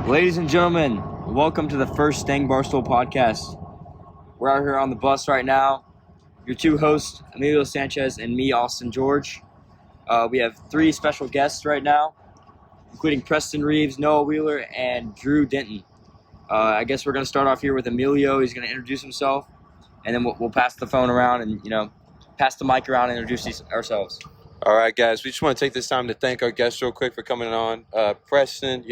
Ladies and gentlemen, welcome to the first Stang Barstool podcast. We're out here on the bus right now. Your two hosts, Emilio Sanchez and me, Austin George. We have three special guests right now, including Preston, Reaves, Noah Wheeler, and Drew Denton. I guess we're going to start off here with Emilio. He's going to introduce himself, and then we'll pass the phone around and, pass the mic around and introduce ourselves. All right, guys, we just want to take this time to thank our guests real quick for coming on. Preston,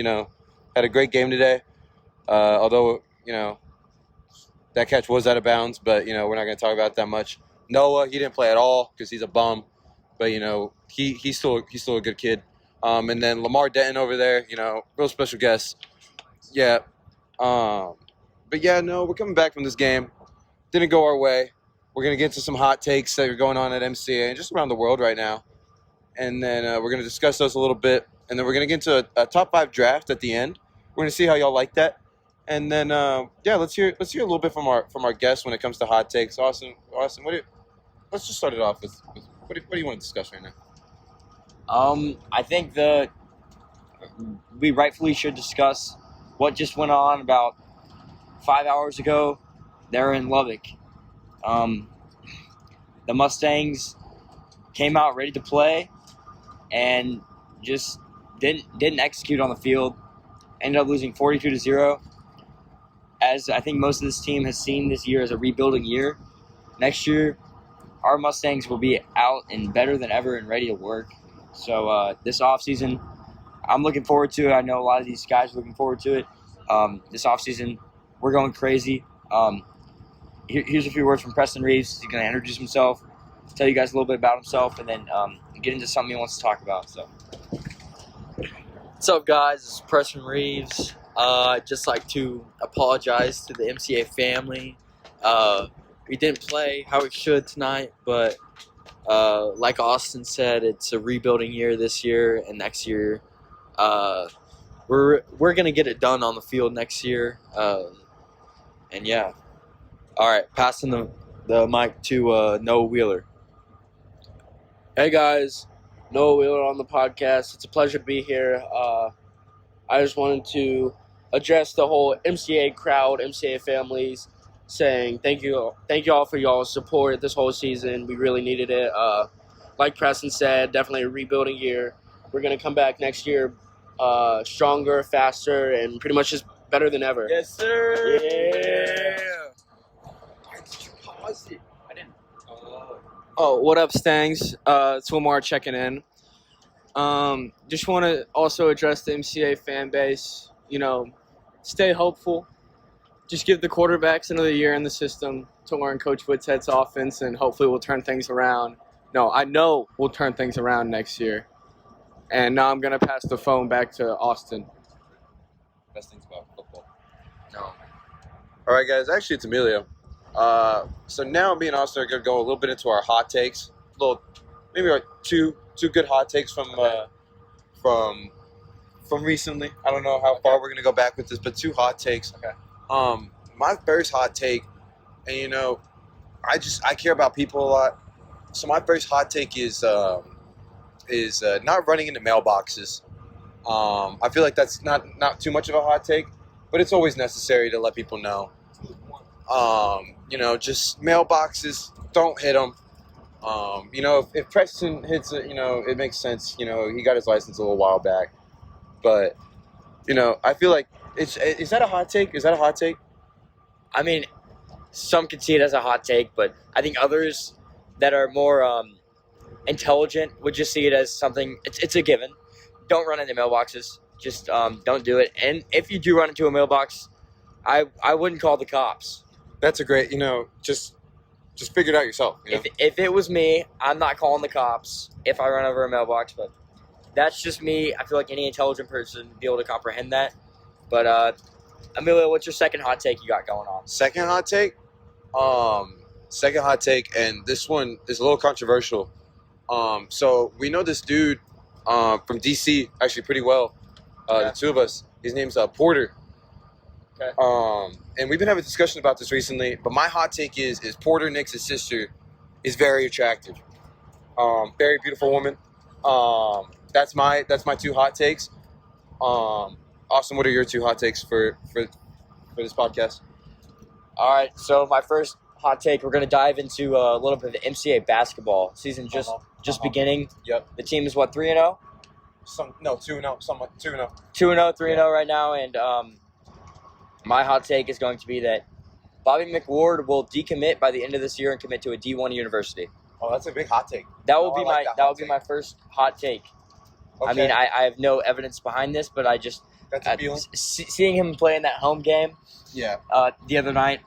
had a great game today. Although, that catch was out of bounds, but, we're not going to talk about it that much. Noah, he didn't play at all because he's a bum, but, he's still a good kid. And then Lamar Denton over there, real special guest. Yeah. We're coming back from this game. Didn't go our way. We're going to get into some hot takes that are going on at MCA and just around the world right now. And then we're going to discuss those a little bit. And then we're going to get into a top 5 draft at the end. We're going to see how y'all like that. And then, let's hear a little bit from our guests when it comes to hot takes. Austin, let's just start it off with what do you want to discuss right now? I think we rightfully should discuss what just went on about 5 hours ago there in Lubbock. The Mustangs came out ready to play and just didn't execute on the field. Ended up losing 42-0. As I think most of this team has seen this year as a rebuilding year. Next year, our Mustangs will be out and better than ever and ready to work. So this offseason, I'm looking forward to it. I know a lot of these guys are looking forward to it. This offseason, we're going crazy. Here's a few words from Preston Reaves. He's going to introduce himself, tell you guys a little bit about himself, and then get into something he wants to talk about. So, what's up, guys? This is Preston Reaves. I'd just like to apologize to the MCA family. We didn't play how we should tonight, but like Austin said, it's a rebuilding year this year, and next year we're going to get it done on the field next year. And yeah. All right, passing the mic to Noah Wheeler. Hey guys, Noah Wheeler on the podcast. It's a pleasure to be here. I just wanted to address the whole MCA crowd, MCA families, saying thank you all for y'all's support this whole season. We really needed it. Like Preston said, definitely a rebuilding year. We're gonna come back next year, stronger, faster, and pretty much just better than ever. Yes, sir. Yeah. I didn't. Oh, what up, Stangs? It's Lamar checking in. Just want to also address the MCA fan base. Stay hopeful. Just give the quarterbacks another year in the system to learn Coach Woodshead's offense, and hopefully we'll turn things around. No, I know we'll turn things around next year. And now I'm going to pass the phone back to Austin. Best things about football. no. All right, guys. Actually, it's Emilio. So now me and Austin are going to go a little bit into our hot takes. Maybe like two good hot takes from recently. I don't know how far we're going to go back with this, but 2 hot takes. Okay. My first hot take, and I care about people a lot. So my first hot take is not running into mailboxes. I feel like that's not too much of a hot take, but it's always necessary to let people know. Just mailboxes, don't hit them. If Preston hits it, it makes sense. He got his license a little while back. But, I feel like is that a hot take? Is that a hot take? I mean, some could see it as a hot take, but I think others that are more intelligent would just see it as something. It's a given. Don't run into mailboxes. Just don't do it. And if you do run into a mailbox, I wouldn't call the cops. That's a great, just figure it out yourself. If it was me, I'm not calling the cops if I run over a mailbox, but that's just me. I feel like any intelligent person would be able to comprehend that. But, Emilio, what's your second hot take you got going on? Second hot take, and this one is a little controversial. So we know this dude from DC actually pretty well. The two of us. His name's Porter. Okay. And we've been having a discussion about this recently, but my hot take is Porter Nix' sister is very attractive. Very beautiful woman. That's my 2 hot takes. Austin, what are your 2 hot takes for this podcast? All right, so my first hot take, we're going to dive into a little bit of the MCA basketball season just beginning. Yep. The team is what, 3-0? 2-0, somewhat 2-0. 2-0, 3-0 right now, and my hot take is going to be that Bobby McWard will decommit by the end of this year and commit to a D1 university. Oh, that's a big hot take. That will be my first hot take. Okay. I mean, I have no evidence behind this, but I just That's a feeling. Seeing him play in that home game Yeah. the other night,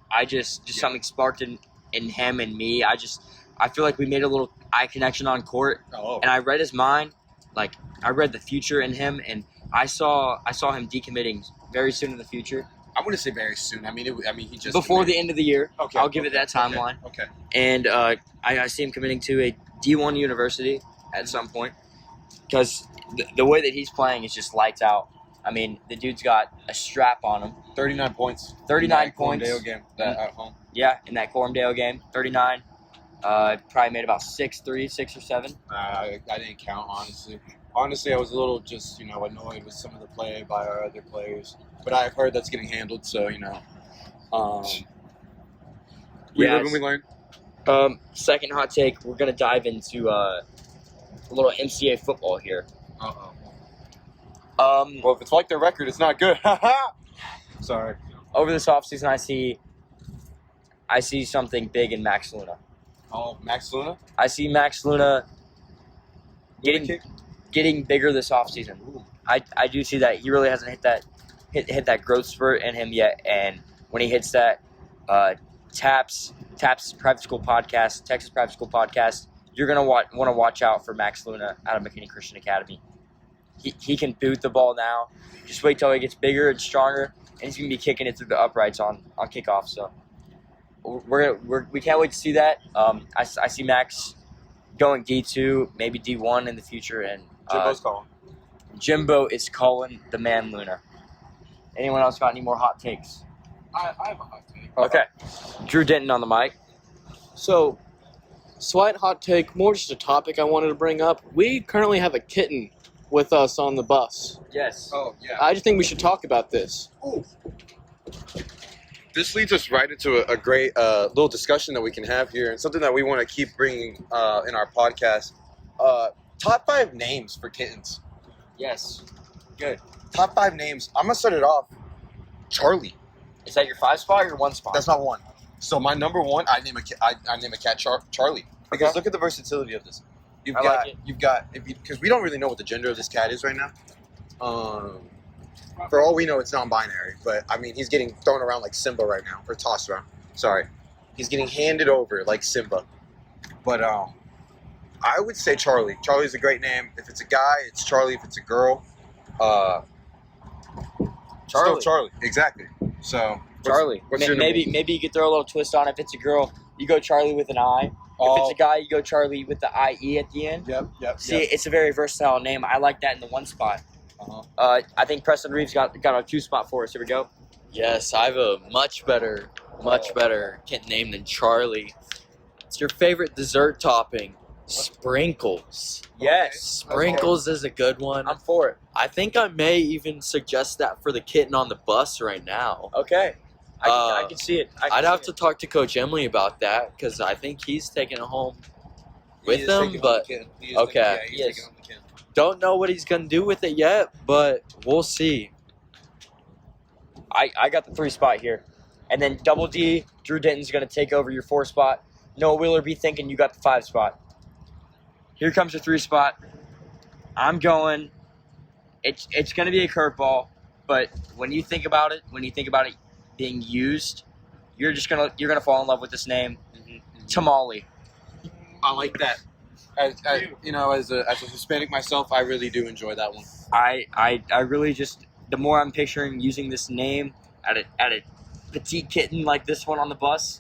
I just something sparked in him and me. I feel like we made a little eye connection on court, Oh. and I read his mind. Like, I read the future in him, and I saw him decommitting very soon in the future. I wouldn't say very soon. I mean, he just Before committed. the end of the year. Okay. I'll give it that timeline. Okay. And I see him committing to a D1 university at some point because the way that he's playing is just lights out. I mean, the dude's got a strap on him. 39 points. 39 points. Dale game at home. Yeah, in that Cormdale game, 39. Probably made about 6 or 7. I didn't count, honestly. Honestly, I was a little just, annoyed with some of the play by our other players. But I've heard that's getting handled, so, we Yes. live and we learn. Second hot take, we're going to dive into a little MCA football here. Uh-oh. Well, Well, if it's like their record, it's not good. Sorry. over this offseason, I see something big in Max Luna. Oh, Max Luna? I see Max Luna getting bigger this offseason. I do see that. He really hasn't hit that growth spurt in him yet. And when he hits that, Taps Private School Podcast, Texas Private School Podcast, you're going to want to watch out for Max Luna out of McKinney Christian Academy. He can boot the ball now. Just wait till he gets bigger and stronger, and he's going to be kicking it through the uprights on kickoff. So we can't wait to see that. I see Max going D2, maybe D1 in the future, and Jimbo's calling. Jimbo is calling the man Luna. Anyone else got any more hot takes? I have a hot take. Okay. Drew Denton on the mic. So, slight hot take, more just a topic I wanted to bring up. We currently have a kitten with us on the bus. Yes. Oh, yeah. I just think we should talk about this. This leads us right into a great little discussion that we can have here, and something that we want to keep bringing in our podcast. Top 5 names for kittens. Yes. Top 5 names. I'm going to start it off. Charlie. Is that your 5 spot or your 1 spot? That's not one. So my number 1, I name a cat Charlie. Because Okay. look at the versatility of this. I like it. Because we don't really know what the gender of this cat is right now. For all we know, it's non-binary. But I mean, he's getting thrown around like Simba right now, or tossed around. Sorry, he's getting handed over like Simba. But I would say Charlie. Charlie's a great name. If it's a guy, it's Charlie. If it's a girl, still Charlie. Exactly. So Charlie. What's your number? Maybe you could throw a little twist on it. If it's a girl, you go Charlie with an I. If it's a guy, you go Charlie with the IE at the end. Yep. See, it's a very versatile name. I like that in the 1 spot. I think Preston Reaves got a 2 spot for us. Here we go. Yes, I have a much better kitten name than Charlie. It's your favorite dessert topping, sprinkles. Yes. Sprinkles is a good one. I'm for it. I think I may even suggest that for the kitten on the bus right now. Okay. I can see it. I'd have to talk to Coach Emily about that because I think he's taking it home with him. But okay. Yes. don't know what he's going to do with it yet, but we'll see. I got the 3 spot here. And then Double D, Drew Denton's going to take over your 4 spot. Noah Wheeler be thinking you got the 5 spot. Here comes your 3 spot. I'm going. It's going to be a curveball, but when you think about it being used, you're gonna fall in love with this name, Tamale. I like that. As a Hispanic myself, I really do enjoy that one. I really just, the more I'm picturing using this name at a petite kitten like this one on the bus,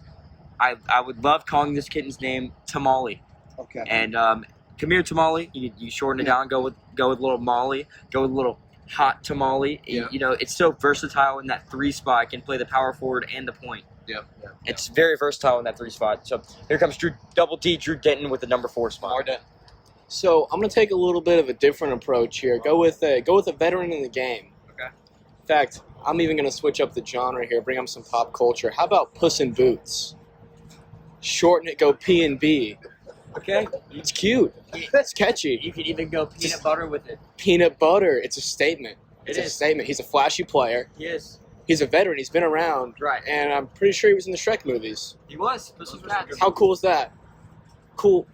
I would love calling this kitten's name Tamale. Okay. And come here, Tamale. You shorten it down, go with little Molly, go with little hot Tamale. Yeah. It's so versatile in that 3 spot. It can play the power forward and the point. Yep. It's very versatile in that 3 spot. So here comes Double D, Drew Denton with the number 4 spot. More Denton. So I'm gonna take a little bit of a different approach here. Go with a veteran in the game. Okay. fact, I'm even going to switch up the genre here, bring up some pop culture. How about Puss in Boots? Shorten it, go P&B. Okay. It's cute. It's catchy. You could even go peanut butter with it. Peanut butter. It's a statement. It It's is. a statement. He's a flashy player. He is. He's a veteran. He's been around. Right. And I'm pretty sure he was in the Shrek movies. He was. Puss in Boots. How cool is that? Cool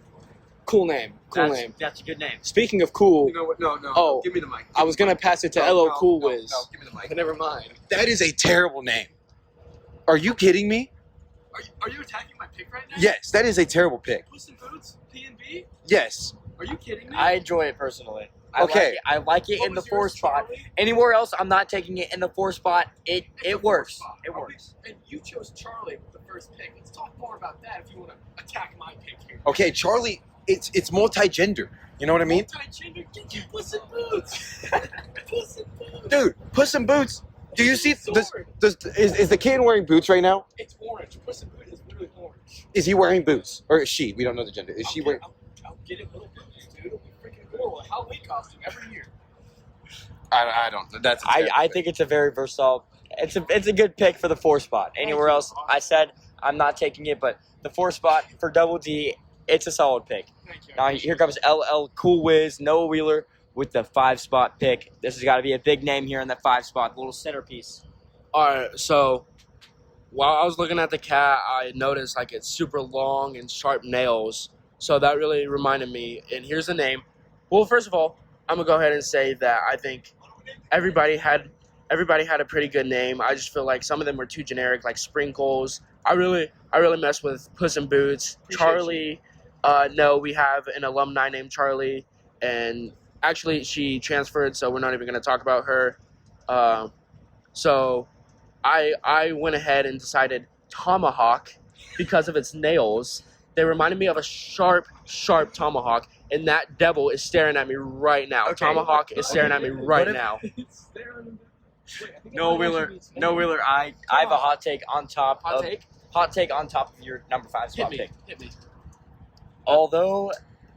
name. Cool name. That's a good name. Speaking of cool, You know what? No. Oh, Give me the mic. I was going to pass it to LL Cool Wiz. No, give me the mic. But never mind. That is a terrible name. Are you kidding me? Are you attacking my pick right now? Yes, that is a terrible pick. Puss in Boots, P&B? Yes. Are you kidding me? I enjoy it personally. Okay. I like it What in the was 4 yours, spot. Charlie? Anywhere else, I'm not taking it in the 4 spot. It It's the works. fourth spot. It works. And you chose Charlie with the first pick. Let's talk more about that if you want to attack my pick here. Okay, Charlie, it's multi-gender. You know what I mean? Multi-gender, get your Puss in Boots. Puss in Boots. Dude, Puss in Boots. Do you see Sword. is the kid wearing boots right now? It's orange. Puss in Boots is literally orange. Is he wearing boots? Or is she? We don't know the gender. Is she wearing I'll get it little boots, dude. It'll be freaking cool. A Halloween costume every year. I don't. That's a I terrible think it's a very versatile. It's a good pick for the 4 spot. Anywhere else, I said I'm not taking it, but the 4 spot for Double D, it's a solid pick. Thank you. Now here comes LL Cool Wiz, Noah Wheeler with the 5 spot pick. This has got to be a big name here in the 5 spot, the little centerpiece. All right, so while I was looking at the cat, I noticed like it's super long and sharp nails. So that really reminded me. And here's the name. Well, first of all, I'm gonna go ahead and say that I think everybody had a pretty good name. I just feel like some of them were too generic, like Sprinkles. I really mess with Puss in Boots. Charlie. No, we have an alumni named Charlie, and actually she transferred, so we're not even gonna talk about her. So I went ahead and decided Tomahawk because of its nails. They reminded me of a sharp tomahawk, and that devil is staring at me right now. Okay. Tomahawk is staring at me right now. Noah Wheeler. I have a hot take on top. Hot take? Hot take on top of your number 5 spot pick. Hit me. Although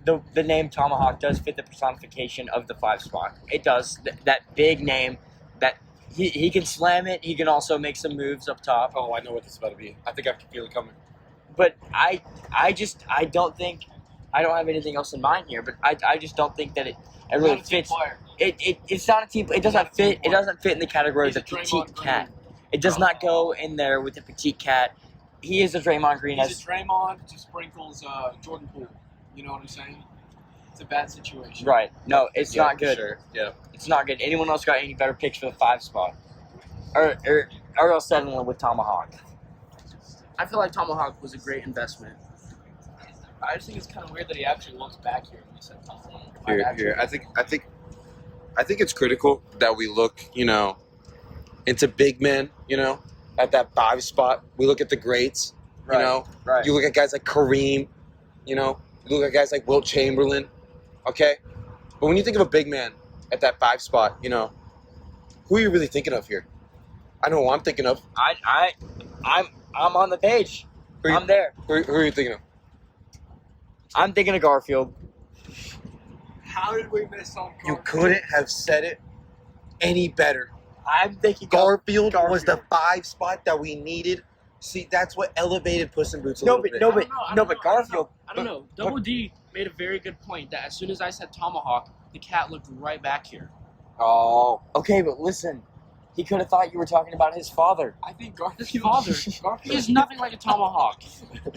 the name Tomahawk does fit the personification of the 5 spot, it does. That big name, that he can slam it. He can also make some moves up top. Oh, I know what this is about to be. I think I can feel it coming. But I don't think, I don't have anything else in mind here. But I just don't think that it really fits. It's not a team. It doesn't fit. It doesn't fit in the category of the petite cat. It does not go in there with the petite cat. He is a Draymond Green. He's a Draymond to Sprinkles Jordan Poole. You know what I'm saying? It's a bad situation. Right. No, it's Yeah, not good. Sure. Yeah. It's not good. Anyone else got any better picks for the 5 spot? Or else settling with Tomahawk. I feel like Tomahawk was a great investment. I just think it's kind of weird that he actually looks back here when he said Tomahawk. Here. I think it's critical that we look, into big men, at that 5 spot. We look at the greats, Right. You look at guys like Kareem, you look at guys like Wilt Chamberlain, okay? But when you think of a big man at that 5 spot, who are you really thinking of here? I know who I'm thinking of. I'm on the page. Who are you- I'm there. Who are you thinking of? I'm thinking of Garfield. How did we miss on You couldn't have said it any better. I'm thinking Garfield was the 5 spot that we needed. See, that's what elevated Puss in Boots a little bit. but Garfield. I don't know. Double D made a very good point that as soon as I said Tomahawk, the cat looked right back here. Oh. Okay, but listen. He could have thought you were talking about his father. I think Garfield's father. Garfield is nothing like a Tomahawk.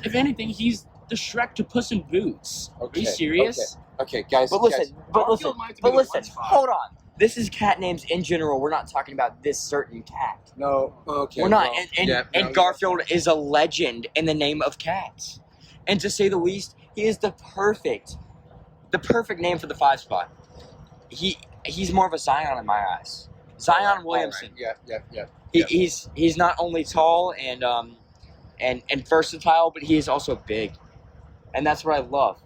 If anything, he's the Shrek to Puss in Boots. Are you serious? Okay, guys. But listen, Garfield might be the one spot. hold on. This is cat names in general. We're not talking about this certain cat. No. Okay. We're not. well, And Garfield is a legend in the name of cats. And to say the least, he is the perfect name for the 5 spot. He's more of a Zion in my eyes. Zion Williamson. Right. Yeah. He's not only tall and versatile, but he is also big, and that's what I love.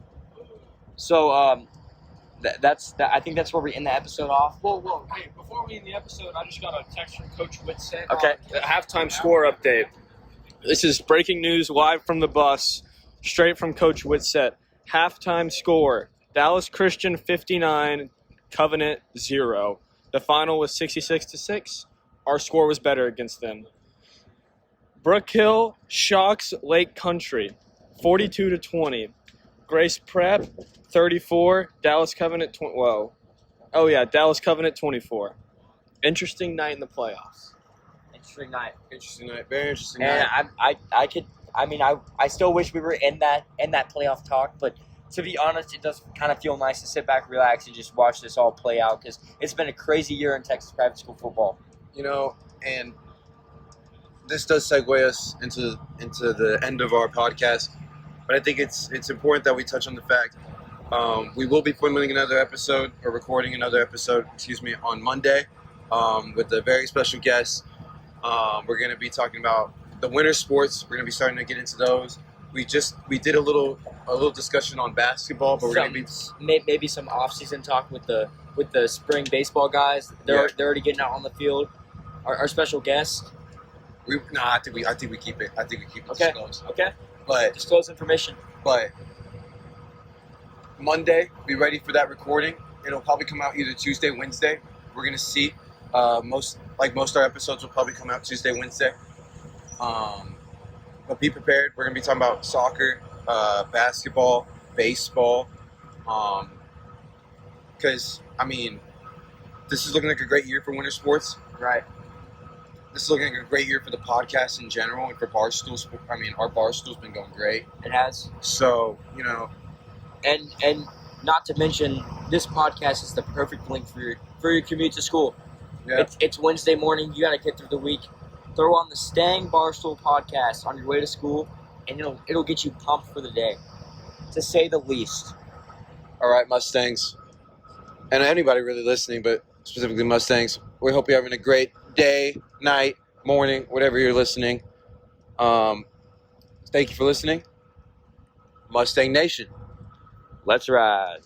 So I think that's where we end the episode off. Whoa. Hey, before we end the episode, I just got a text from Coach Whitsett. Okay. Halftime score update. This is breaking news live from the bus, straight from Coach Whitsett. Halftime score: Dallas Christian 59, Covenant 0. The final was 66-6. our score was better against them. Brook Hill shocks Lake Country, 42-20. Grace Prep, 34. Dallas Covenant, Dallas Covenant, 24. Interesting night in the playoffs. Interesting night. Interesting night. Very interesting And night. I still wish we were in that playoff talk, but to be honest, it does kind of feel nice to sit back, relax, and just watch this all play out because it's been a crazy year in Texas private school football. And this does segue us into the end of our podcast, but I think it's important that we touch on the fact we will be filming another episode or recording another episode, on Monday with a very special guest. We're going to be talking about the winter sports. We're going to be starting to get into those. We did a little discussion on basketball, but we're going to be maybe some off-season talk with the spring baseball guys. They're already getting out on the field. Our special guest. I think we keep it. I think we keep it Okay. disclosed. Okay. But Disclose information. But Monday, be ready for that recording. It'll probably come out either Tuesday, Wednesday. We're gonna see. Most our episodes will probably come out Tuesday, Wednesday. But be prepared. We're gonna be talking about soccer, basketball, baseball. Because this is looking like a great year for winter sports. Right. This is looking like a great year for the podcast in general and for Barstool. Our Barstool's been going great. It has. So, And not to mention, this podcast is the perfect link for your commute to school. Yeah. It's Wednesday morning. You got to get through the week. Throw on the Stang Barstool podcast on your way to school, and it'll get you pumped for the day, to say the least. All right, Mustangs, and anybody really listening, but specifically Mustangs, we hope you're having a great day, night, morning, whatever you're listening. Thank you for listening. Mustang Nation. Let's ride.